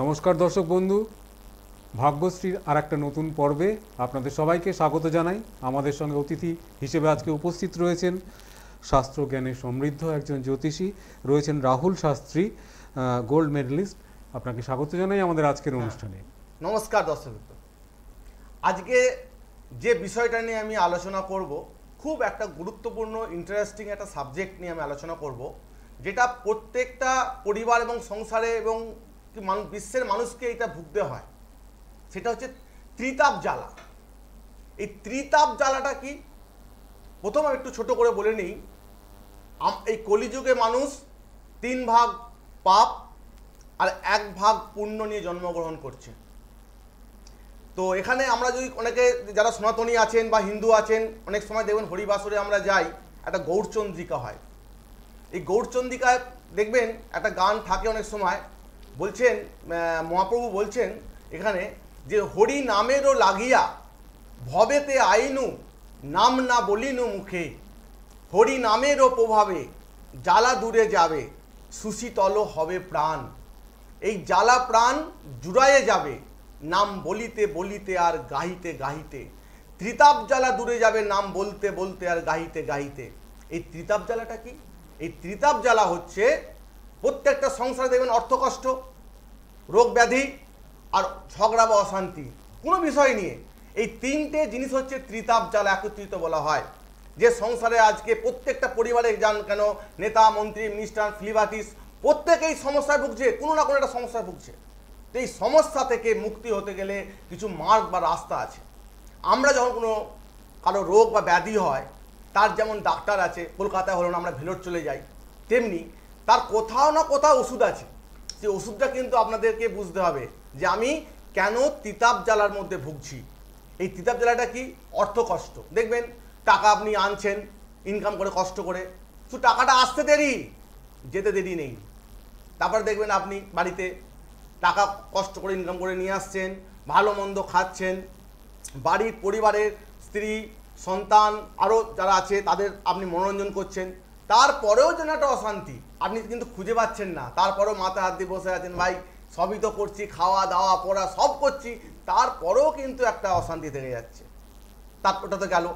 নমস্কার দর্শক বন্ধু, ভাগ্যশ্রীর আর একটা নতুন পর্বে আপনাদের সবাইকে স্বাগত জানাই। আমাদের সঙ্গে অতিথি হিসেবে আজকে উপস্থিত রয়েছেন শাস্ত্রজ্ঞানে সমৃদ্ধ একজন জ্যোতিষী, রয়েছেন রাহুল শাস্ত্রী, গোল্ড মেডেলিস্ট। আপনাকে স্বাগত জানাই আমাদের আজকের অনুষ্ঠানে। নমস্কার দর্শক। আজকে যে বিষয়টা নিয়ে আমি আলোচনা করব, খুব একটা গুরুত্বপূর্ণ ইন্টারেস্টিং একটা সাবজেক্ট নিয়ে আমি আলোচনা করব, যেটা প্রত্যেকটা পরিবার এবং সংসারে এবং বিশ্বের মানুষকে এটা ভুগতে হয়। সেটা হচ্ছে ত্রিতাপ জ্বালা। এই ত্রিতাপ জ্বালাটা কি, প্রথম আমি একটু ছোট করে বলে নিই। এই কলিযুগে মানুষ 3 ভাগ পাপ আর 1 ভাগ পুণ্য নিয়ে জন্মগ্রহণ করছে। তো এখানে আমরা যদি অনেকে যারা সনাতনী আছেন বা হিন্দু আছেন, অনেক সময় দেখবেন হরিবাসরে আমরা যাই, একটা গৌরচন্দ্রিকা হয়। এই গৌরচন্দ্রিকায় দেখবেন একটা গান থাকে, অনেক সময় বলছেন মহাপ্রভু বলছেন এখানে যে হরি নামেরও লাগিয়া ভবেতে আইনু নাম না বলিনু মুখে, হরি নামেরও প্রভাবে জ্বালা দূরে যাবে সুশীতল হবে প্রাণ। এই জ্বালা প্রাণ জুড়ায়ে যাবে নাম বলিতে বলিতে আর গাহিতে গাহিতে। ত্রিতাপ জ্বালা দূরে যাবে নাম বলতে বলতে আর গাহিতে গাহিতে। এই ত্রিতাপ জ্বালাটা কি? এই ত্রিতাপ জ্বালা হচ্ছে প্রত্যেকটা সংসারে দেখবেন অর্থকষ্ট, রোগ ব্যাধি আর ঝগড়া বা অশান্তি কোনো বিষয় নিয়ে। এই 3টে জিনিস হচ্ছে ত্রিতাপ জ্বালা একত্রিত বলা হয়। যে সংসারে আজকে প্রত্যেকটা পরিবারে যান কেন, নেতা মন্ত্রী মিনিস্টার ফিলিবাতিস প্রত্যেকেই সমস্যায় ভুগছে, কোনো না কোনো একটা সমস্যায় ভুগছে। তো এই সমস্যা থেকে মুক্তি হতে গেলে কিছু মার্গ বা রাস্তা আছে। আমরা যখন কোনো কারো রোগ বা ব্যাধি হয়, তার যেমন ডাক্তার আছে, কলকাতায় হলো না আমরা ভেলোর চলে যাই, তেমনি তার কোথাও না কোথাও ওষুধ আছে। সেই ওষুধটা কিন্তু আপনাদেরকে বুঝতে হবে যে আমি কেন ত্রিতাপ জ্বালার মধ্যে ভুগছি। এই ত্রিতাপ জ্বালাটা কি? অর্থ কষ্ট। দেখবেন টাকা আপনি আনছেন ইনকাম করে কষ্ট করে, শুধু টাকাটা আসতে দেরি, যেতে দেরি নেই। তারপর দেখবেন আপনি বাড়িতে টাকা কষ্ট করে ইনকাম করে নিয়ে আসছেন, ভালো মন্দ খাচ্ছেন, বাড়ির পরিবারের স্ত্রী সন্তান আরও যারা আছে তাদের আপনি মনোরঞ্জন করছেন। তারপরেও যেন একটা অশান্তি, আপনি কিন্তু খুঁজে পাচ্ছেন না। তারপরেও মাথায় হাত দিয়ে বসে আছেন, ভাই সবই তো করছি, খাওয়া দাওয়া পড়া সব করছি, তারপরেও কিন্তু একটা অশান্তি থেকে যাচ্ছে। ওটা তো গেল।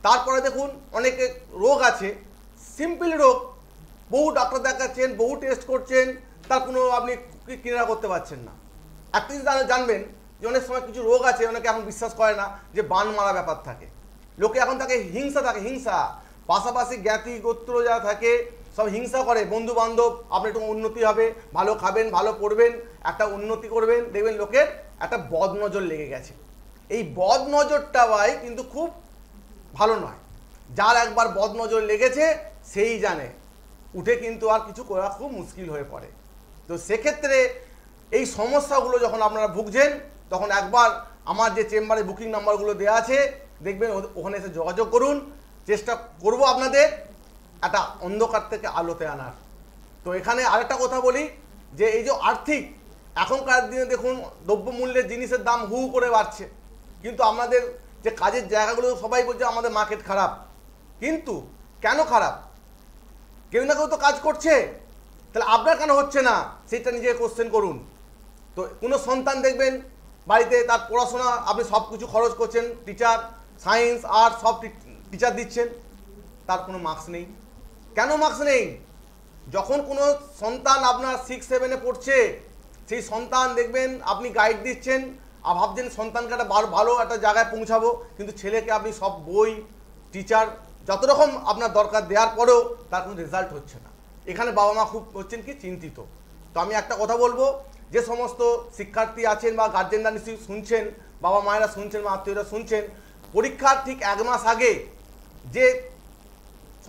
তারপরে দেখুন অনেকে রোগ আছে, সিম্পল রোগ, বহু ডাক্তার দেখাচ্ছেন, বহু টেস্ট করছেন, তার কোনো আপনি কিনারা করতে পারছেন না। একটা জিনিস জানবেন যে অনেক সময় কিছু রোগ আছে, অনেকে এখন বিশ্বাস করে না যে বান মারা ব্যাপার থাকে, লোকে এখন থাকে হিংসা থাকে, হিংসা পাশাপাশি জ্ঞাতি গোত্র যা থাকে সব হিংসা করে, বন্ধু বান্ধব আপনি একটু উন্নতি হবে, ভালো খাবেন ভালো পড়বেন একটা উন্নতি করবেন, দেখবেন লোকের একটা বদ নজর লেগে গেছে। এই বদ নজরটা ভাই কিন্তু খুব ভালো নয়। যার একবার বদ নজর লেগেছে সেই জানে, উঠে কিন্তু আর কিছু করা খুব মুশকিল হয়ে পড়ে। তো সেক্ষেত্রে এই সমস্যাগুলো যখন আপনারা ভুগছেন, তখন একবার আমার যে চেম্বারে বুকিং নাম্বারগুলো দেওয়া আছে দেখবেন, ওখানে এসে যোগাযোগ করুন। চেষ্টা করব আপনাদের একটা অন্ধকার থেকে আলোতে আনার। তো এখানে আরেকটা কথা বলি যে এই যে আর্থিক, এখনকার দিনে দেখুন দ্রব্যমূল্যের জিনিসের দাম হু করে বাড়ছে, কিন্তু আমাদের যে কাজের জায়গাগুলো সবাই বলছে আমাদের মার্কেট খারাপ। কিন্তু কেন খারাপ? কেউ না কেউ তো কাজ করছে, তাহলে আপনার কেন হচ্ছে না সেটা নিজে কোশ্চেন করুন। তো কোনো সন্তান দেখবেন বাড়িতে তার পড়াশোনা আপনি সব কিছু খরচ করছেন, টিচার সায়েন্স আর্টস সব টিচার দিচ্ছেন, তার কোনো মার্কস নেই। কেন মার্কস নেই? যখন কোনো সন্তান আপনার 6-7-এ পড়ছে, সেই সন্তান দেখবেন আপনি গাইড দিচ্ছেন আর ভাবছেন সন্তানকে একটা ভালো একটা জায়গায় পৌঁছাবো, কিন্তু ছেলেকে আপনি সব বই টিচার যত রকম আপনার দরকার দেওয়ার পরেও তার কোনো রেজাল্ট হচ্ছে না। এখানে বাবা মা খুব হচ্ছেন কি চিন্তিত। তো আমি একটা কথা বলবো, যে সমস্ত শিক্ষার্থী আছেন বা গার্জেনরা নিশ্চয়ই শুনছেন, বাবা মায়েরা শুনছেন বা আত্মীয়রা শুনছেন, পরীক্ষার ঠিক 1 মাস আগে যে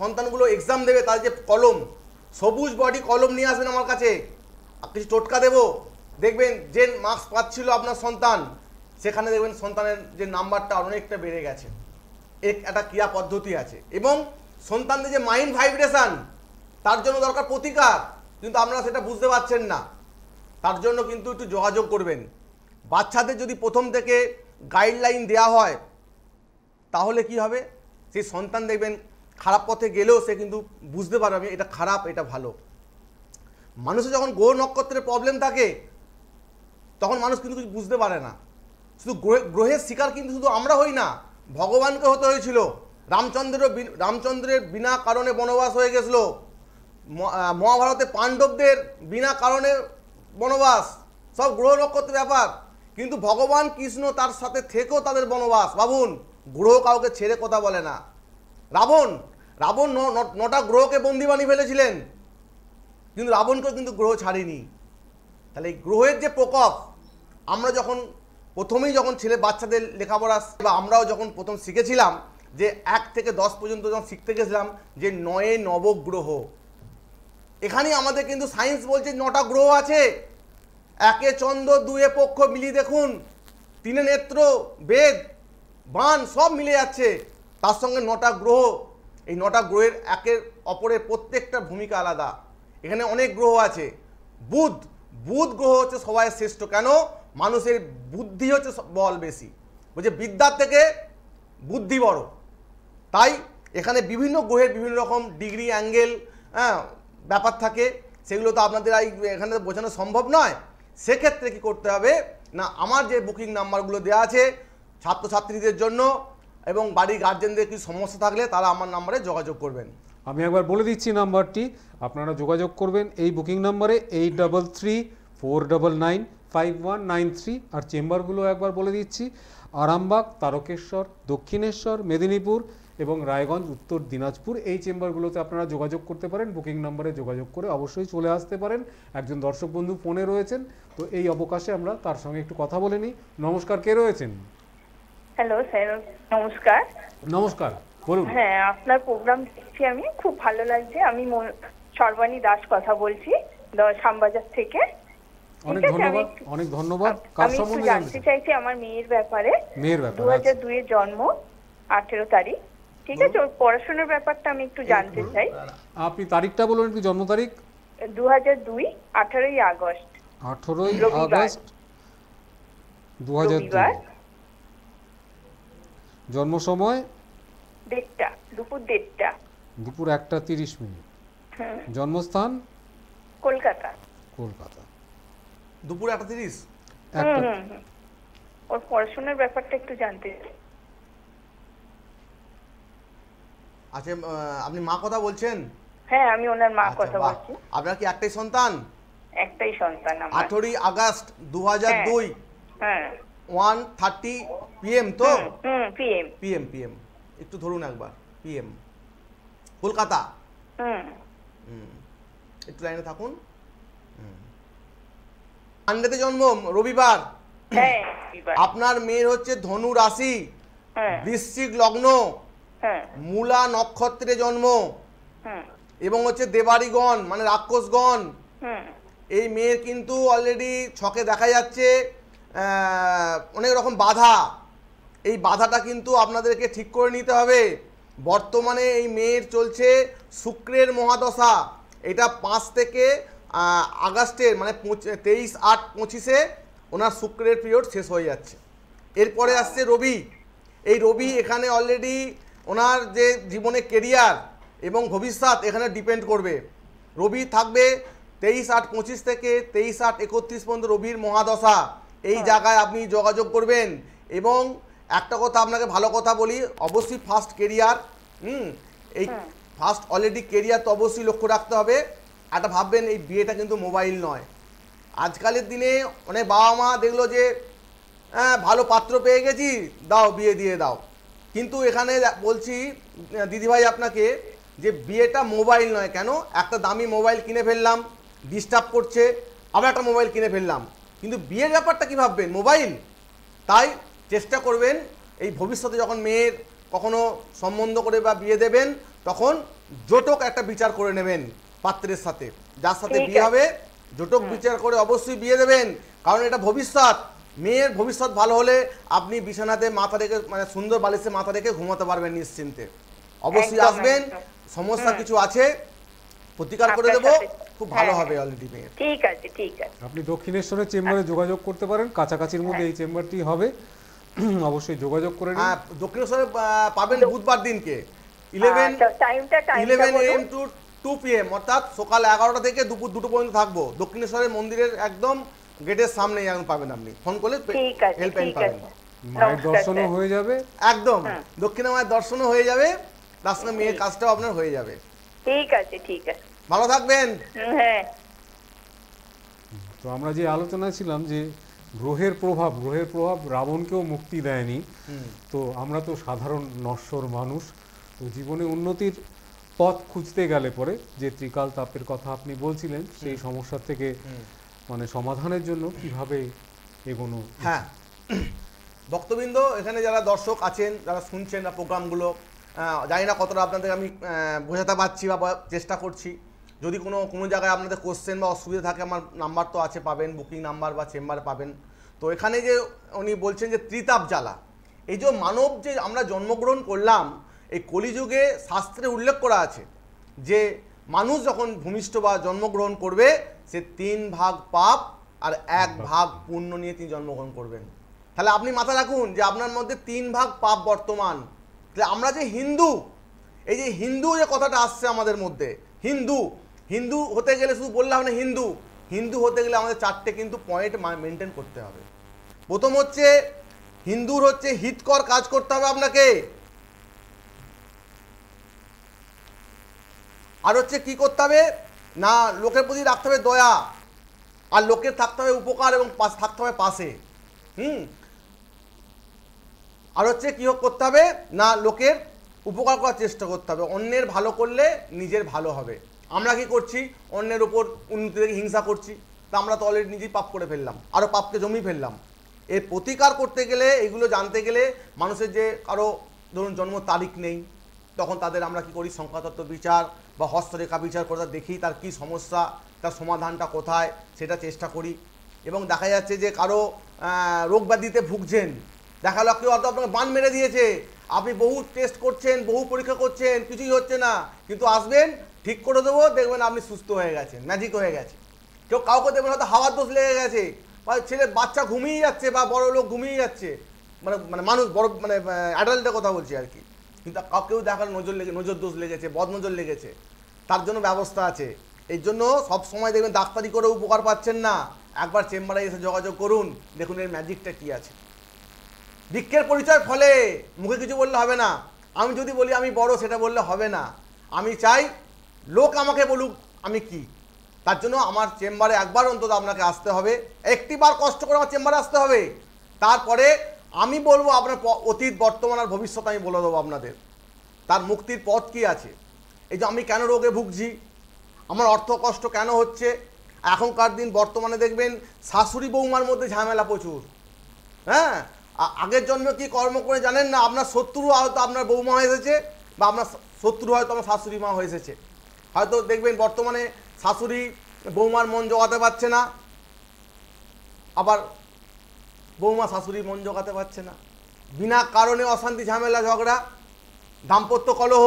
সন্তানগুলো এক্সাম দেবে তার যে কলম, সবুজ বডি কলম নিয়ে আসবেন আমার কাছে, কিছু টোটকা দেবো। দেখবেন যে মার্কস পাচ্ছিল আপনার সন্তান, সেখানে দেখবেন সন্তানের যে নাম্বারটা অনেকটা বেড়ে গেছে। একটা ক্রিয়া পদ্ধতি আছে, এবং সন্তানদের যে মাইন্ড ভাইব্রেশন, তার জন্য দরকার প্রতিকার, কিন্তু আপনারা সেটা বুঝতে পারছেন না। তার জন্য কিন্তু একটু যোগাযোগ করবেন। বাচ্চাদের যদি প্রথম থেকে গাইডলাইন দেওয়া হয়, তাহলে কি হবে, সেই সন্তান দেখবেন খারাপ পথে গেলেও সে কিন্তু বুঝতে পারবে এটা খারাপ এটা ভালো। মানুষের যখন গ্রহ নক্ষত্রের প্রবলেম থাকে, তখন মানুষ কিন্তু কিছু বুঝতে পারে না। শুধু গ্রহের শিকার কিন্তু শুধু আমরা হই না, ভগবানকে হতে হয়েছিল। রামচন্দ্রের বিনা কারণে বনবাস হয়ে গেছিল। মহাভারতে পাণ্ডবদের বিনা কারণে বনবাস, সব গ্রহ নক্ষত্রের ব্যাপার। কিন্তু ভগবান কৃষ্ণ তার সাথে থেকেও তাদের বনবাস। ভাবুন, গ্রহ কাউকে ছেড়ে কথা বলে না। রাবণ 9টা গ্রহকে বন্দি বানিয়ে ফেলেছিলেন, কিন্তু রাবণকেও কিন্তু গ্রহ ছাড়েনি। তাহলে এই গ্রহের যে প্রকোপ, আমরা যখন ছেলে বাচ্চাদের লেখাপড়া বা আমরাও যখন প্রথম শিখেছিলাম যে 1 থেকে 10 পর্যন্ত যখন শিখতে গেছিলাম যে 9 নবগ্রহ, এখানেই আমাদের কিন্তু সায়েন্স বলছে 9টা গ্রহ আছে। 1 চন্দ্র, 2 পক্ষ মিলিয়ে দেখুন, 3 নেত্র, বেদ, বান সব মিলে যাচ্ছে। তার সঙ্গে 9টা গ্রহ। এই 9টা গ্রহের একের অপরের প্রত্যেকটা ভূমিকা আলাদা। এখানে অনেক গ্রহ আছে। বুধ গ্রহ হচ্ছে সবাই শ্রেষ্ঠ। কেন? মানুষের বুদ্ধি হচ্ছে বল বেশি, বলছে বিদ্যার থেকে বুদ্ধি বড়। তাই এখানে বিভিন্ন গ্রহের বিভিন্ন রকম ডিগ্রি, অ্যাঙ্গেল, ব্যাপার থাকে। সেগুলো তো আপনাদের এখানে বোঝানো সম্ভব নয়। সেক্ষেত্রে কি করতে হবে না, আমার যে বুকিং নাম্বারগুলো দেওয়া আছে ছাত্রছাত্রীদের জন্য এবং বাড়ির গার্জেনদের কিছু সমস্যা থাকলে তারা আমার নাম্বারে যোগাযোগ করবেন। আমি একবার বলে দিচ্ছি নাম্বারটি, আপনারা যোগাযোগ করবেন এই বুকিং নাম্বারে 8334995193। আর চেম্বারগুলো একবার বলে দিচ্ছি, আরামবাগ, তারকেশ্বর, দক্ষিণেশ্বর, মেদিনীপুর এবং রায়গঞ্জ, উত্তর দিনাজপুর। এই চেম্বারগুলোতে আপনারা যোগাযোগ করতে পারেন। বুকিং নাম্বারে যোগাযোগ করে অবশ্যই চলে আসতে পারেন। একজন দর্শক বন্ধু ফোনে রয়েছেন, তো এই অবকাশে আমরা তার সঙ্গে একটু কথা বলে নিই। নমস্কার, কে রয়েছেন? হ্যালো স্যার, নমস্কার। নমস্কার, বলুন। হ্যাঁ, আপনার প্রোগ্রাম দেখছি আমি, খুব ভালো লাগছে। আমি সর্বাণী দাস কথা বলছি শ্যামবাজার থেকে। অনেক ধন্যবাদ, অনেক ধন্যবাদ। কার আমি একটু সম্বন্ধে জানতে চাইছি আমার মেয়ের ব্যাপারে। 2002 এর জন্ম, 18 তারিখ। ঠিক আছে, ওর পড়াশোনার ব্যাপারটা আমি একটু জানতে চাই। আপনি তারিখটা বলুন একটু, জন্ম তারিখ। 2002, 18ই আগস্ট। 18ই আগস্ট 2002। জন্ম সময় দুপুর 1:30। দুপুর 1:30। জন্মস্থান কলকাতা। কলকাতা। দুপুর 1:30। ওর পড়াশোনার ব্যাপারটা একটু জানতে চাই। আচ্ছা, আপনি মা কথা বলছেন? হ্যাঁ, আমি ওনার মা কথা বলছি। আপনার কি একটাই সন্তান? একটাই সন্তান আমার। 18ই আগস্ট 2002, হ্যাঁ 1:30 PM তো? PM। একটু ধরুন একবার, PM, কলকাতা। একটু লাইনে থাকুন। সানডেতে জন্ম, রবিবার। হ্যাঁ, আপনার মেয়ের হচ্ছে ধনু রাশি, বৃশ্চিক লগ্ন, মূলা নক্ষত্রে জন্ম এবং হচ্ছে দেবাড়িগণ মানে রাক্ষসগণ। এই মেয়ের কিন্তু অলরেডি ছকে দেখা যাচ্ছে অনেক রকম বাধা। এই বাধাটা কিন্তু আপনাদেরকে ঠিক করে নিতে হবে। বর্তমানে এই মেয়ের চলছে শুক্রের মহাদশা। এটা 5 থেকে আগস্টের মানে 23/8/25 ওনার শুক্রের পিরিয়ড শেষ হয়ে যাচ্ছে। এরপরে আসছে রবি। এই রবি এখানে অলরেডি ওনার যে জীবনে কেরিয়ার এবং ভবিষ্যৎ এখানে ডিপেন্ড করবে। রবি থাকবে 23/8/25 থেকে 23/8/31 পর্যন্ত রবির মহাদশা। এই জায়গায় আপনি যোগাযোগ করবেন। এবং একটা কথা আপনাকে ভালো কথা বলি, অবশ্যই ফার্স্ট কেরিয়ার। এই ফার্স্ট অলরেডি কেরিয়ার তো অবশ্যই লক্ষ্য রাখতে হবে। একটা ভাববেন এই বিয়েটা কিন্তু মোবাইল নয়। আজকালের দিনে অনেক বাবা মা দেখলো যে ভালো পাত্র পেয়ে গেছি, দাও বিয়ে দিয়ে দাও। কিন্তু এখানে বলছি দিদিভাই আপনাকে যে বিয়েটা মোবাইল নয়। কেন? একটা দামি মোবাইল কিনে ফেললাম, ডিস্টার্ব করছে, আবার একটা মোবাইল কিনে ফেললাম, কিন্তু বিয়ের ব্যাপারটা কী ভাববেন? মোবাইল। তাই চেষ্টা করবেন এই ভবিষ্যতে যখন মেয়ের কখনো সম্বন্ধ করে বা বিয়ে দেবেন তখন জোটক একটা বিচার করে নেবেন পাত্রের সাথে, যার সাথে বিয়ে হবে জোটক বিচার করে অবশ্যই বিয়ে দেবেন। কারণ এটা ভবিষ্যৎ। মেয়ের ভবিষ্যৎ ভালো হলে আপনি বিছানাতে মাথা রেখে মানে সুন্দর বালিশে মাথা রেখে ঘুমাতে পারবেন নিশ্চিন্তে। অবশ্যই আসবেন। সমস্যা কিছু আছে প্রতিকার করে দেবো, খুব ভালো হবে অলরেডি মেয়ের। ঠিক আছে। আপনি দক্ষিণেশ্বরের চেম্বারে যোগাযোগ করতে পারেন, কাছাকাছির মধ্যে এই চেম্বারটি হবে, অবশ্যই যোগাযোগ করে নিন। দক্ষিণেশ্বরে পাবেন বুধবার দিনকে 11 AM to 2 PM, অর্থাৎ সকাল 11টা থেকে দুপুর 2টো পর্যন্ত থাকবো। দক্ষিণেশ্বরের মন্দিরের একদম গেটের সামনেই এখন পাবেন, আপনি ফোন করলে ঠিক আছে, হেল্পলাইন ঠিক পাবেন। আছে। মায়ের নমস্কার, দর্শনও স্যার। হয়ে যাবে, একদম দক্ষিণা মায়ের দর্শনও হয়ে যাবে, তার সঙ্গে মেয়ের কাজটাও আপনার হয়ে যাবে। ঠিক আছে, ঠিক আছে। ভালো থাকবেন। হ্যাঁ। তো আমরা যে আলোচনায় ছিলাম যে গ্রহের প্রভাব রাবণকেও মুক্তি দেয়নি। তো আমরা তো সাধারণ নশ্বর মানুষ, তো জীবনে উন্নতির পথ খুঁজতে গেলে পরে যে ত্রিকাল তাপের কথা আপনি বলছিলেন, সেই সমস্যা থেকে মানে সমাধানের জন্য কিভাবে এগোনো। হ্যাঁ, ভক্তবৃন্দ, এখানে যারা দর্শক আছেন, যারা শুনছেন না প্রোগ্রামগুলো, জানি না কতটা আপনাদের আমি বোঝাতে পারছি বা চেষ্টা করছি। যদি কোনো জায়গায় আপনাদের কোশ্চেন বা অসুবিধা থাকে, আমার নাম্বার তো আছে, পাবেন, বুকিং নাম্বার বা চেম্বার পাবেন। তো এখানে যে উনি বলছেন যে ত্রিতাপ জ্বালা, এই যে মানব যে আমরা জন্মগ্রহণ করলাম, এই কলিযুগে শাস্ত্রে উল্লেখ করা আছে যে মানুষ যখন ভূমিষ্ঠ বা জন্মগ্রহণ করবে, সে 3 ভাগ পাপ আর 1 ভাগ পুণ্য নিয়ে তিনি জন্মগ্রহণ করবেন। তাহলে আপনি মাথায় রাখুন যে আপনার মধ্যে 3 ভাগ পাপ বর্তমান। তাহলে আমরা যে হিন্দু, এই যে হিন্দু যে কথাটা আসছে আমাদের মধ্যে, হিন্দু হতে গেলে শুধু বললাম না, হিন্দু হতে গেলে আমাদের 4টে কিন্তু পয়েন্ট মেনটেন করতে হবে। প্রথম হচ্ছে হিন্দুর হচ্ছে হিতকর কাজ করতে হবে আপনাকে, আর হচ্ছে কি করতে হবে না, লোকের প্রতি রাখতে হবে দয়া, আর লোকের থাকতে হবে উপকার এবং থাকতে হবে পাশে। আর হচ্ছে কি করতে হবে না, লোকের উপকার করার চেষ্টা করতে হবে, অন্যের ভালো করলে নিজের ভালো হবে। আমরা কি করছি, অন্যের উপর উন্নতি থেকে হিংসা করছি, তা আমরা তো অলরেডি নিজেই পাপ করে ফেললাম, আরও পাপকে জমিয়ে ফেললাম। এর প্রতিকার করতে গেলে, এগুলো জানতে গেলে মানুষের যে কারো ধরুন জন্ম তারিখ নেই, তখন তাদের আমরা কি করি, সংখ্যাতত্ত্ব বিচার বা হস্তরেখা বিচার করে দেখি তার কি সমস্যা, তার সমাধানটা কোথায়, সেটা চেষ্টা করি। এবং দেখা যাচ্ছে যে কারো রোগ ব্যাধিতে ভুগছেন, দেখা গেল কেউ আপনাকে বান মেরে দিয়েছে, আপনি বহু টেস্ট করছেন, বহু পরীক্ষা করছেন, কিছুই হচ্ছে না, কিন্তু আসবেন ঠিক করে দেবো, দেখবেন আপনি সুস্থ হয়ে গেছেন, ম্যাজিক হয়ে গেছে। কেউ কাউকে দেখবেন হয়তো হাওয়ার দোষ লেগে গেছে, বা বাচ্চা ঘুমিয়ে যাচ্ছে, বা বড় লোক ঘুমিয়ে যাচ্ছে, মানে মানুষ বড় মানে অ্যাডাল্টের কথা বলছি আর কি, কিন্তু কেউ দেখার নজর দোষ লেগেছে, বদনজর লেগেছে, তার জন্য ব্যবস্থা আছে। এই জন্য সব সময় দেখবেন ডাক্তারি করে উপকার পাচ্ছেন না, একবার চেম্বারে এসে যোগাযোগ করুন, দেখুন এর ম্যাজিকটা কি আছে। বৃক্ষের পরিচয় ফলে, মুখে কিছু বললে হবে না, আমি যদি বলি আমি বড় সেটা বললে হবে না, আমি চাই লোক আমাকে বলুক আমি কি। তার জন্য আমার চেম্বারে একবার অন্তত আপনাকে আসতে হবে, একটিবার কষ্ট করে আমার চেম্বারে আসতে হবে, তারপরে আমি বলবো আপনার অতীত, বর্তমান আর ভবিষ্যৎ আমি বলে দেবো আপনাদের, তার মুক্তির পথ কি আছে। এই যে আমি কেন রোগে ভুগছি, আমার অর্থ কষ্ট কেন হচ্ছে, এখনকার দিন বর্তমানে দেখবেন শাশুড়ি বৌমার মধ্যে ঝামেলা প্রচুর। হ্যাঁ, আগের জন্মে কি কর্ম করে জানেন না, আপনার শত্রু হয়তো আপনার বৌমা হয়ে এসেছে, বা আপনার শত্রু হয়তো আমার শাশুড়ি মা হয়ে এসেছে। হয়তো দেখবেন বর্তমানে শাশুড়ি বৌমার মন জোগাতে পারছে না, আবার বৌমা শাশুড়ি মন জোগাতে পারছে না, বিনা কারণে অশান্তি, ঝামেলা, ঝগড়া, দাম্পত্য কলহ।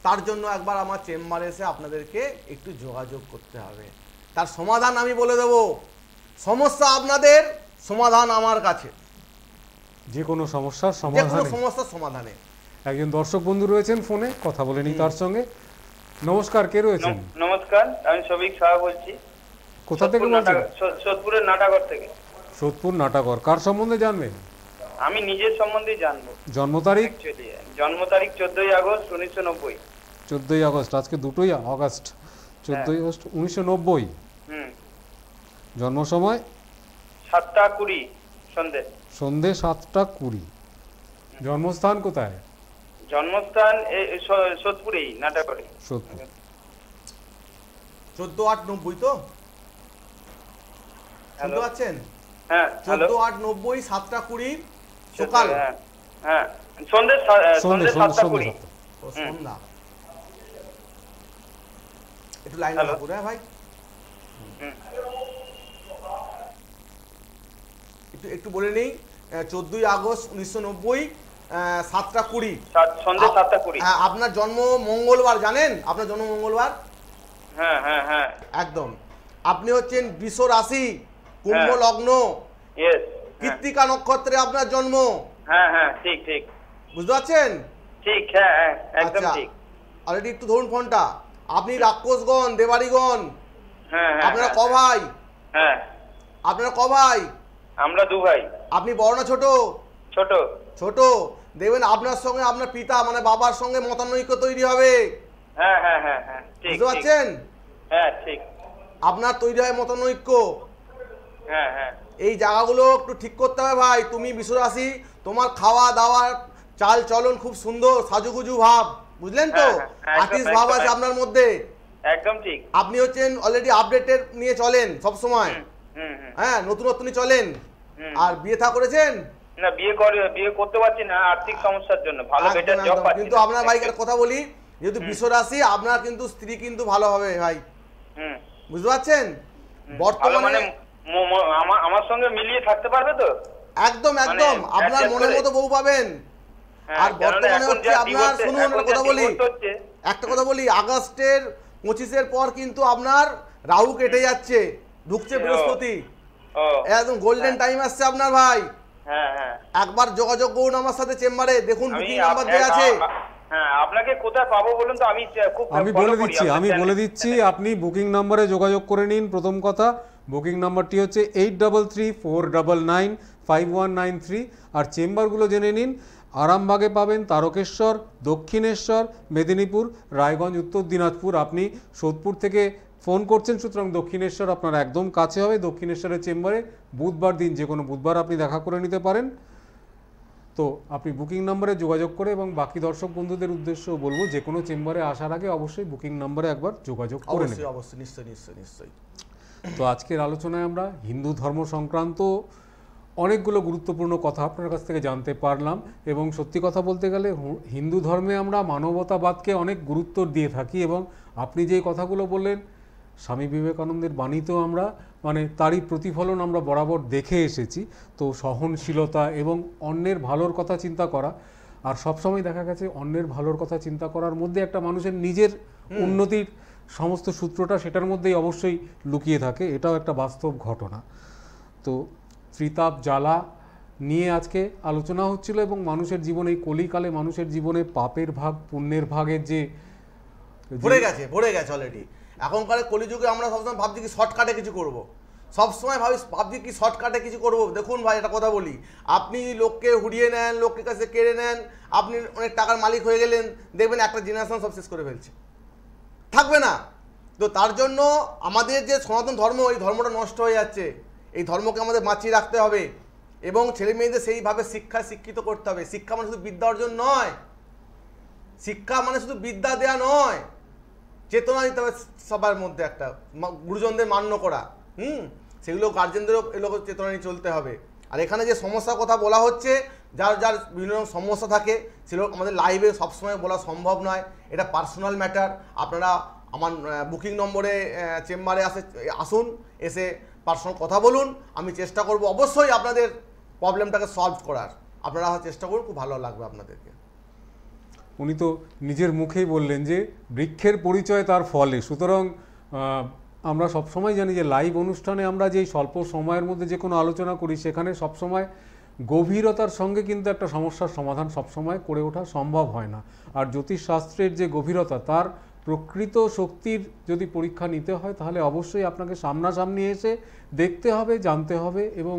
তার জন্য একবার আমার চেম্বারে এসে আপনাদেরকে একটু যোগাযোগ করতে হবে, তার সমাধান আমি বলে দেব। সমস্যা আপনাদের, সমাধান আমার কাছে, যে কোনো সমস্যার সমাধানে। একজন দর্শক বন্ধু রয়েছেন ফোনে, কথা বলে নি তার সঙ্গে। নমস্কার, কে রয়েছেন? নমস্কার, আমি সবিক শাহ বলছি। কোথা থেকে বলছেন? সোদপুরের নাটাগড় থেকে। সোদপুর নাটাগড়, কার সম্বন্ধে জানবেন? আমি নিজের সম্বন্ধে জানবো। জন্ম তারিখ? জন্ম তারিখ 14ই আগস্ট 1990। 14ই আগস্ট, আজকে 2ই আগস্ট, 14ই আগস্ট 1990। জন্ম সময় 7টা 20 সন্ধে 7টা 20। জন্মস্থান কোথায়? জন্মস্থান সোদপুরেই, নাটাগড়ে। সোদপুর। 14-8-90 তো শুনতে পাচ্ছেন? হ্যাঁ, 14-8-90, 7টা 20 সকাল। হ্যাঁ, সন্ধে 7টা 20। সন্ধ্যা। একটু লাইন রাখুন ভাই, একটু বলে নেই। 14ই আগস্ট 1990, 7টা 20, সন্ধে 7টা 20। আপনার জন্ম মঙ্গলবার, জানেন আপনার জন্ম মঙ্গলবার? হ্যাঁ হ্যাঁ হ্যাঁ, একদম। আপনি হচ্ছেন বৃষ রাশি, কুম্ভ লগ্ন, কৃত্তিকা নক্ষত্রে আপনার জন্ম। হ্যাঁ হ্যাঁ, ঠিক ঠিক, বুঝতে পারছেন? ঠিক, হ্যাঁ একদম ঠিক। অলরেডি একটু ধরুন ফোনটা। আপনি রাক্ষসগণ, দেবাড়িগণ, হ্যাঁ, আপনারা ক ভাই? হ্যাঁ, আপনারা ক ভাই? আমরা 2 ভাই। আপনি বড় না ছোট? ছোট। ছোট। দেখবেন আপনার সঙ্গে আপনার পিতা মানে বাবার সঙ্গে মতানৈক্য তৈরি হবে। হ্যাঁ হ্যাঁ হ্যাঁ হ্যাঁ ঠিক। বুঝতে পারছেন? হ্যাঁ ঠিক। আপনার তৈরি হয় মতানৈক্য। হ্যাঁ হ্যাঁ। এই জায়গাগুলো একটু ঠিক করতে হবে ভাই। তুমি বিশ্বরাশি, তোমার খাওয়া দাওয়া চাল চলন খুব সুন্দর, সাজুগুজু ভাব, বুঝলেন তো? আর্টিস্ট ভাব আছে আপনার মধ্যে। একদম ঠিক। আপনি হচ্ছেন অলরেডি আপডেটেড নিয়ে চলেন সব সময়। হ্যাঁ, নতুনত্বই চলেন। আর বিয়ে থা করেছেন? না, বিয়ে করতে পারছি না আর্থিক সমস্যার জন্য। ভালো বেটার জব পাচ্ছি। কিন্তু আপনার ভাইকে কথা বলি, যেহেতু বিশ্বরাশি, আপনার কিন্তু স্ত্রী কিন্তু ভালো হবে ভাই। বুঝতে পারছেন? বর্তমানে আমার সঙ্গে মিলিয়ে থাকতে পারবে তো? একদম একদম, আপনার মনের মতো বউ পাবেন। আর বর্তমানে হচ্ছে আপনার, শুনুন কথা বলি, একটা কথা বলি, আগস্টের 25-এর পর কিন্তু আপনার রাহু কেটে যাচ্ছে, ঢুকছে বৃহস্পতি, একদম গোল্ডেন টাইম আসছে আপনার ভাই। একবার যোগাযোগ করুন আমার সাথে চেম্বারে, দেখুন বুকিং নাম্বার দেওয়া আছে। আপনাকে কোথায় পাবো বলুন তো? আমি বলে দিচ্ছি, আপনি বুকিং নাম্বারে যোগাযোগ করে নিন। প্রথম কথা, বুকিং নাম্বারটি হচ্ছে 8334995193। আর চেম্বারগুলো জেনে নিন। আরামবাগে পাবেন তারকেশ্বর, দক্ষিণেশ্বর, মেদিনীপুর, রায়গঞ্জ, উত্তর দিনাজপুর। আপনি সোদপুর থেকে ফোন করছেন, সুতরাং দক্ষিণেশ্বর আপনার একদম কাছে হবে। দক্ষিণেশ্বরের চেম্বারে বুধবার দিন, যে কোনো বুধবার আপনি দেখা করে নিতে পারেন। তো আপনি বুকিং নাম্বারে যোগাযোগ করে, এবং বাকি দর্শক বন্ধুদের উদ্দেশ্যও বলবো, যে কোনো চেম্বারে আসার আগে অবশ্যই বুকিং নাম্বারে একবার যোগাযোগ করে নেবেন। অবশ্যই, নিশ্চয়ই নিশ্চয়ই নিশ্চয়ই। তো আজকের আলোচনায় আমরা হিন্দু ধর্ম সংক্রান্ত অনেকগুলো গুরুত্বপূর্ণ কথা আপনার কাছ থেকে জানতে পারলাম। এবং সত্যি কথা বলতে গেলে হিন্দু ধর্মে আমরা মানবতাবাদকে অনেক গুরুত্ব দিয়ে থাকি, এবং আপনি যে কথাগুলো বললেন স্বামী বিবেকানন্দের বাণীতেও আমরা তারই প্রতিফলন আমরা বরাবর দেখে এসেছি। তো সহনশীলতা এবং অন্যের ভালোর কথা চিন্তা করা, আর সবসময় দেখা গেছে অন্যের ভালোর কথা চিন্তা করার মধ্যে একটা মানুষের নিজের উন্নতির সমস্ত সূত্রটা সেটার মধ্যেই অবশ্যই লুকিয়ে থাকে। এটাও একটা বাস্তব ঘটনা। তো ত্রিতাপ জ্বালা নিয়ে আজকে আলোচনা হচ্ছিল, এবং মানুষের জীবনে, এই কলিকালে মানুষের জীবনে পাপের ভাগ পুণ্যের ভাগের যে ভরে গেছে অলরেডি। এখনকার কলিযুগে আমরা সবসময় ভাবছি কি শর্টকাটে কিছু করব, সবসময় ভাবছি কি শর্টকাটে কিছু করব। দেখুন ভাই, একটা কথা বলি, আপনি লোককে হুড়িয়ে নেন, লোকের কাছে কেড়ে নেন, আপনি অনেক টাকার মালিক হয়ে গেলেন, দেখবেন একটা জেনারেশন সব শেষ করে ফেলছে, থাকবে না। তো তার জন্য আমাদের যে সনাতন ধর্ম, এই ধর্মটা নষ্ট হয়ে যাচ্ছে। এই ধর্মকে আমাদের বাঁচিয়ে রাখতে হবে, এবং ছেলে মেয়েদের সেইভাবে শিক্ষিত করতে হবে। শিক্ষা মানে শুধু বিদ্যা অর্জন নয়, শিক্ষা মানে শুধু বিদ্যা দেয়া নয়, চেতনা দিতে হবে সবার মধ্যে, একটা গুরুজনদের মান্য করা, সেগুলো গার্জেনদেরও এগুলো চেতনা নিয়ে চলতে হবে। আর এখানে যে সমস্যার কথা বলা হচ্ছে, যার যার বিভিন্ন রকম সমস্যা থাকে, সেগুলো আমাদের লাইভে সবসময় বলা সম্ভব নয়, এটা পার্সোনাল ম্যাটার। আপনারা আমার বুকিং নম্বরে চেম্বারে আসুন, এসে পার্সোনাল কথা বলুন। আমি চেষ্টা করব অবশ্যই আপনাদের প্রবলেমটাকে সলভ করার। আপনারা চেষ্টা করুন, খুব ভালো লাগবে আপনাদেরকে। উনি তো নিজের মুখেই বললেন যে বৃক্ষের পরিচয় তার ফলে। সুতরাং আমরা সবসময় জানি যে লাইভ অনুষ্ঠানে আমরা যেই স্বল্প সময়ের মধ্যে যে কোনো আলোচনা করি, সেখানে সবসময় গভীরতার সঙ্গে কিন্তু একটা সমস্যার সমাধান সবসময় করে ওঠা সম্ভব হয় না। আর জ্যোতিষশাস্ত্রের যে গভীরতা, তার প্রকৃত শক্তির যদি পরীক্ষা নিতে হয়, তাহলে অবশ্যই আপনাকে সামনাসামনি এসে দেখতে হবে, জানতে হবে। এবং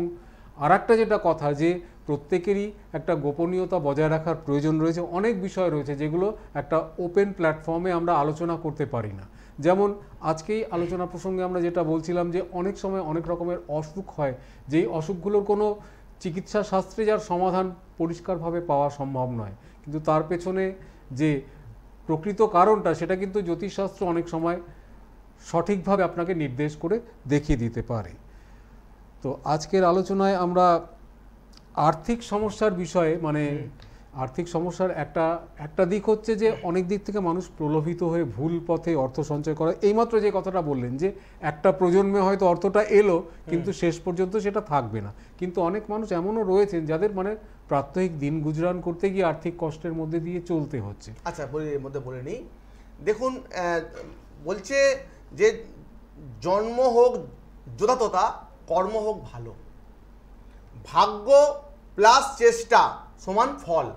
আর একটা যেটা কথা, যে প্রত্যেকেরই একটা গোপনীয়তা বজায় রাখার প্রয়োজন রয়েছে। অনেক বিষয় রয়েছে যেগুলো একটা ওপেন প্ল্যাটফর্মে আমরা আলোচনা করতে পারি না। যেমন আজকেই আলোচনা প্রসঙ্গে আমরা যেটা বলছিলাম, যে অনেক সময় অনেক রকমের অসুখ হয়, যেই অসুখগুলোর কোনো চিকিৎসা শাস্ত্রে যার সমাধান পরিষ্কারভাবে পাওয়া সম্ভব নয়, কিন্তু তার পেছনে যে প্রকৃত কারণটা, সেটা কিন্তু জ্যোতিষশাস্ত্র অনেক সময় সঠিকভাবে আপনাকে নির্দেশ করে দেখিয়ে দিতে পারে। তো আজকের আলোচনায় আমরা আর্থিক সমস্যার বিষয়ে, আর্থিক সমস্যার একটা দিক হচ্ছে যে অনেক দিক থেকে মানুষ প্রলোভিত হয়ে ভুল পথে অর্থ সঞ্চয় করে। এইমাত্র যে কথাটা বললেন, যে একটা প্রজন্মে হয়তো অর্থটা এলো, কিন্তু শেষ পর্যন্ত সেটা থাকবে না। কিন্তু অনেক মানুষ এমনও রয়েছেন যাদের প্রাত্যহিক দিন গুজরান করতে গিয়ে আর্থিক কষ্টের মধ্যে দিয়ে চলতে হচ্ছে। আচ্ছা, এর মধ্যে বলে নিই। দেখুন, বলছে যে জন্ম হোক যথাতথা, কর্ম হোক ভালো, ভাগ্য প্লাস চেষ্টা সমান ফল।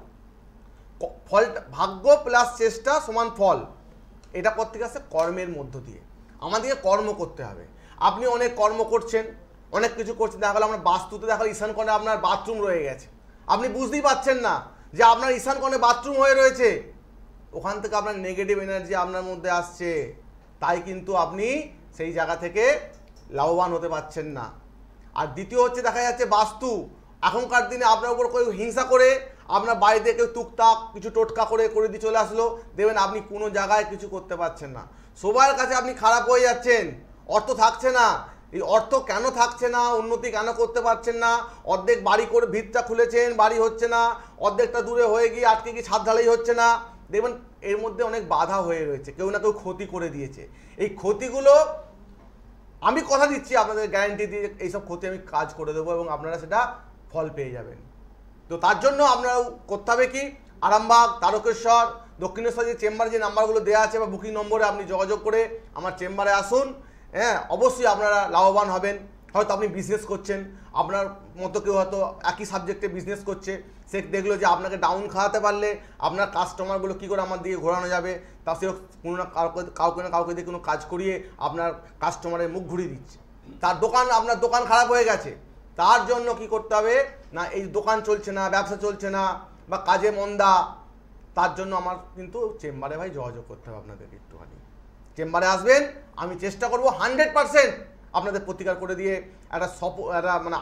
ভাগ্য প্লাস চেষ্টা সমান ফল, এটা প্রত্যেক আসে কর্মের মধ্য দিয়ে। আমাদেরকে কর্ম করতে হবে। আপনি অনেক কর্ম করছেন, অনেক কিছু করছেন, দেখা গেলো আপনার বাস্তুতে দেখা গেলো ঈশান কোণে আপনার বাথরুম রয়ে গেছে, আপনি বুঝতেই পারছেন না যে আপনার ঈশান কোণে বাথরুম হয়ে রয়েছে, ওখান থেকে আপনার নেগেটিভ এনার্জি আপনার মধ্যে আসছে, তাই কিন্তু আপনি সেই জায়গা থেকে লাভবান হতে পারছেন না। আর দ্বিতীয় হচ্ছে দেখা যাচ্ছে বাস্তু, এখনকার দিনে আপনার উপর কেউ হিংসা করে আপনার বাড়িতে কেউ টুকটাক কিছু টোটকা করে দিয়ে চলে আসলো, দেখবেন আপনি কোনো জায়গায় কিছু করতে পারছেন না, সবার কাছে আপনি খারাপ হয়ে যাচ্ছেন, অর্থ থাকছে না। এই অর্থ কেন থাকছে না, উন্নতি কেন করতে পারছেন না, অর্ধেক বাড়ি করে ভিতটা খুলেছেন, বাড়ি হচ্ছে না, অর্ধেকটা দূরে হয়ে গিয়ে আটকে গিয়ে ছাদ ঢালাই হচ্ছে না, দেখবেন এর মধ্যে অনেক বাধা হয়ে রয়েছে, কেউ না কেউ ক্ষতি করে দিয়েছে। এই ক্ষতিগুলো আমি কথা দিচ্ছি আপনাদের, গ্যারান্টি দিয়ে এইসব ক্ষতি আমি কাজ করে দেবো এবং আপনারা সেটা ফল পেয়ে যাবেন। তো তার জন্য আপনারা করতে হবে কি, আরামবাগ, তারকেশ্বর, দক্ষিণেশ্বর যে চেম্বার যে নাম্বারগুলো দেওয়া আছে বা বুকিং নম্বরে আপনি যোগাযোগ করে আমার চেম্বারে আসুন। হ্যাঁ, অবশ্যই আপনারা লাভবান হবেন। হয়তো আপনি বিজনেস করছেন, আপনার মতো কেউ হয়তো একই সাবজেক্টে বিজনেস করছে, সে দেখলো যে আপনাকে ডাউন খাওয়াতে পারলে আপনার কাস্টমারগুলো কী করে আমার দিকে ঘোরানো যাবে, তা সে কোনো না কাউকে না কাউকে দিয়ে কোনো কাজ করিয়ে আপনার কাস্টমারের মুখ ঘুরিয়ে দিচ্ছে, তার দোকান, আপনার দোকান খারাপ হয়ে গেছে, তার জন্য কি করতে হবে না, এই দোকান চলছে না, ব্যবসা চলছে না বা কাজে মন্দা, তার জন্য আমার কিন্তু চেম্বারে ভাই যোগাযোগ করতে হবে আপনাদেরকে। একটুখানি চেম্বারে আসবেন, আমি চেষ্টা করবো 100% আপনাদের প্রতিকার করে দিয়ে একটা মানে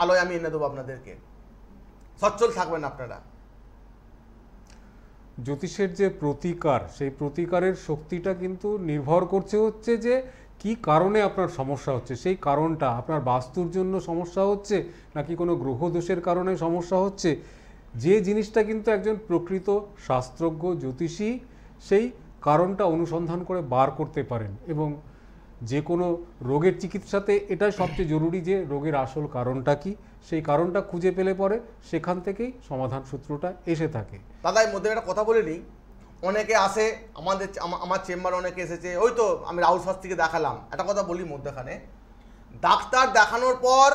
আলোয় আমি এনে দেবো আপনাদেরকে, সচ্ছল থাকবেন আপনারা। জ্যোতিষের যে প্রতিকার, সেই প্রতিকারের শক্তিটা কিন্তু নির্ভর করছে হচ্ছে যে কি কারণে আপনার সমস্যা হচ্ছে, সেই কারণটা আপনার বাস্তুর জন্য সমস্যা হচ্ছে নাকি কোনো গ্রহদোষের কারণে সমস্যা হচ্ছে, যে জিনিসটা কিন্তু একজন প্রকৃত শাস্ত্রজ্ঞ জ্যোতিষী সেই কারণটা অনুসন্ধান করে বার করতে পারেন। এবং যে কোনো রোগের চিকিৎসাতে এটাই সবচেয়ে জরুরি যে রোগের আসল কারণটা কি, সেই কারণটা খুঁজে পেলে পরে সেখান থেকেই সমাধান সূত্রটা এসে থাকে। দাদা এর মধ্যে একটা কথা বলে নিই, অনেকে আসে আমার চেম্বারে, অনেকে এসেছে, ওই তো আমি রাহুল শাস্ত্রীকে দেখালাম, একটা কথা বলি মধ্যখানে, ডাক্তার দেখানোর পর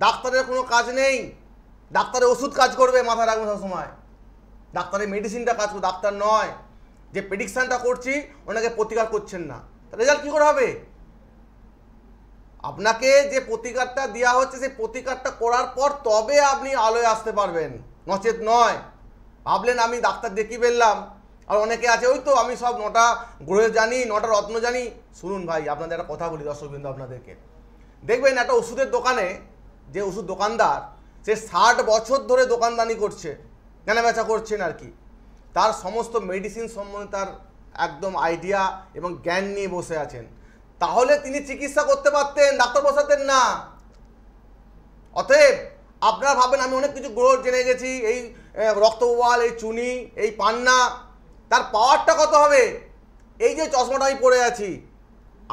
ডাক্তারের কোনো কাজ নেই, ডাক্তারের ওষুধ কাজ করবে, মাথায় রাখবেন সবসময়, ডাক্তারের মেডিসিনটা কাজ করবে, ডাক্তার নয়। যে প্রেডিকশানটা করছি ওনাকে প্রতিকার করছেন না, রেজাল্ট কী করে হবে? আপনাকে যে প্রতিকারটা দেওয়া হচ্ছে সেই প্রতিকারটা করার পর তবে আপনি আলোয় আসতে পারবেন, নচেত নয়। ভাবলেন আমি ডাক্তার দেখিয়ে ফেললাম, আর অনেকে আছে ওই তো আমি সব 9টা গ্রহ জানি, 9টা রত্ন জানি। শুনুন ভাই, আপনাদের একটা কথা বলি দর্শকবৃন্দ, আপনাদেরকে দেখবেন একটা ওষুধের দোকানে যে ওষুধ দোকানদার, সে 60 বছর ধরে দোকানদানি করছে, কেনা বেচা করছেন আর কি, তার সমস্ত মেডিসিন সম্বন্ধে তার একদম আইডিয়া এবং জ্ঞান নিয়ে বসে আছেন, তাহলে তিনি চিকিৎসা করতে পারতেন, ডাক্তার বসাতেন না। অতএব আপনারা ভাবেন আমি অনেক কিছু গ্রহ জেনে গেছি, এই রক্তবোয়াল, এই চুনি, এই পান্না, তার পাওয়ারটা কত হবে? এই যে চশমাটা আমি পরে আছি,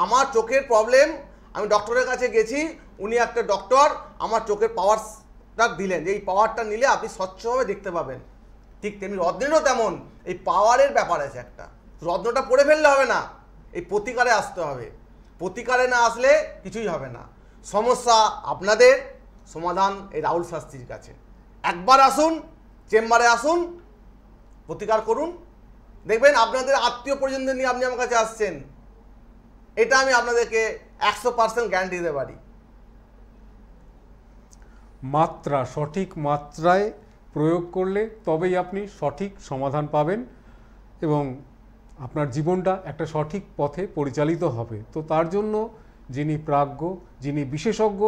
আমার চোখের প্রবলেম, আমি ডক্টরের কাছে গেছি, উনি একটা ডক্টর আমার চোখের পাওয়ারটা দিলেন, যে এই পাওয়ারটা নিলে আপনি স্বচ্ছভাবে দেখতে পাবেন। ঠিক তেমনি রত্নেরও তেমন এই পাওয়ারের ব্যাপার আছে একটা, রত্নটা পড়ে ফেললে হবে না, এই প্রতিকারে আসতে হবে, প্রতিকারে না আসলে কিছুই হবে না। সমস্যা আপনাদের, সমাধান এই রাহুল শাস্ত্রীর কাছে। একবার আসুন, চেম্বারে আসুন, প্রতিকার করুন, দেখবেন আপনাদের আত্মীয় পরিজনদের নিয়ে আপনি আমার কাছে আসছেন, এটা আমি আপনাদেরকে 100% গ্যারান্টি দিতে পারি। মাত্রা, সঠিক মাত্রায় প্রয়োগ করলে তবেই আপনি সঠিক সমাধান পাবেন এবং আপনার জীবনটা একটা সঠিক পথে পরিচালিত হবে। তো তার জন্য যিনি প্রাজ্ঞ, যিনি বিশেষজ্ঞ,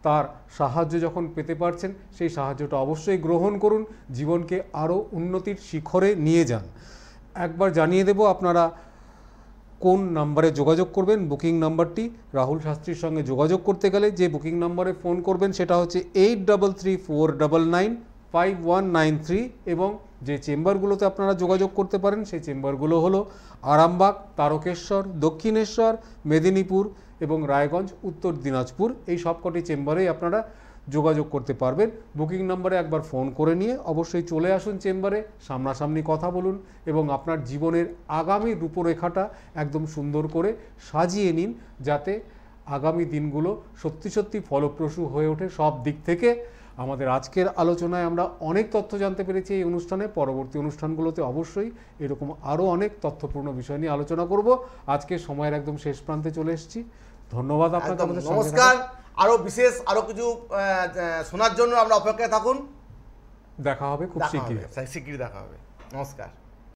তার সাহায্য যখন পেতে পারছেন সেই সাহায্যটা অবশ্যই গ্রহণ করুন, জীবনকে আরও উন্নতির শিখরে নিয়ে যান। একবার জানিয়ে দেব আপনারা কোন নাম্বারে যোগাযোগ করবেন। বুকিং নাম্বারটি, রাহুল শাস্ত্রীর সঙ্গে যোগাযোগ করতে গেলে যে বুকিং নাম্বারে ফোন করবেন সেটা হচ্ছে 8334995193 এবং যে চেম্বারগুলোতে আপনারা যোগাযোগ করতে পারেন সেই চেম্বারগুলো হলো আরামবাগ, তারকেশ্বর, দক্ষিণেশ্বর, মেদিনীপুর এবং রায়গঞ্জ, উত্তর দিনাজপুর। এই সবকটি চেম্বারেই আপনারা যোগাযোগ করতে পারবেন। বুকিং নাম্বারে একবার ফোন করে নিয়ে অবশ্যই চলে আসুন চেম্বারে, সামনাসামনি কথা বলুন এবং আপনার জীবনের আগামী রূপরেখাটা একদম সুন্দর করে সাজিয়ে নিন, যাতে আগামী দিনগুলো সত্যি সত্যি ফলপ্রসূ হয়ে ওঠে সব দিক থেকে। আমাদের আজকের আলোচনায় আমরা অনেক তথ্য জানতে পেরেছি এই অনুষ্ঠানে। পরবর্তী অনুষ্ঠানগুলোতে অবশ্যই এরকম আরও অনেক তথ্যপূর্ণ বিষয় নিয়ে আলোচনা করব। আজকে সময়ের একদম শেষ প্রান্তে চলে এসেছি। ধন্যবাদ আপনাকে। নমস্কার। আরও বিশেষ আরও কিছু শোনার জন্য আমরা অপেক্ষায় থাকুন। দেখা হবে খুব দেখা শিগগিরই। হবে, শিগগিরই দেখা হবে। নমস্কার।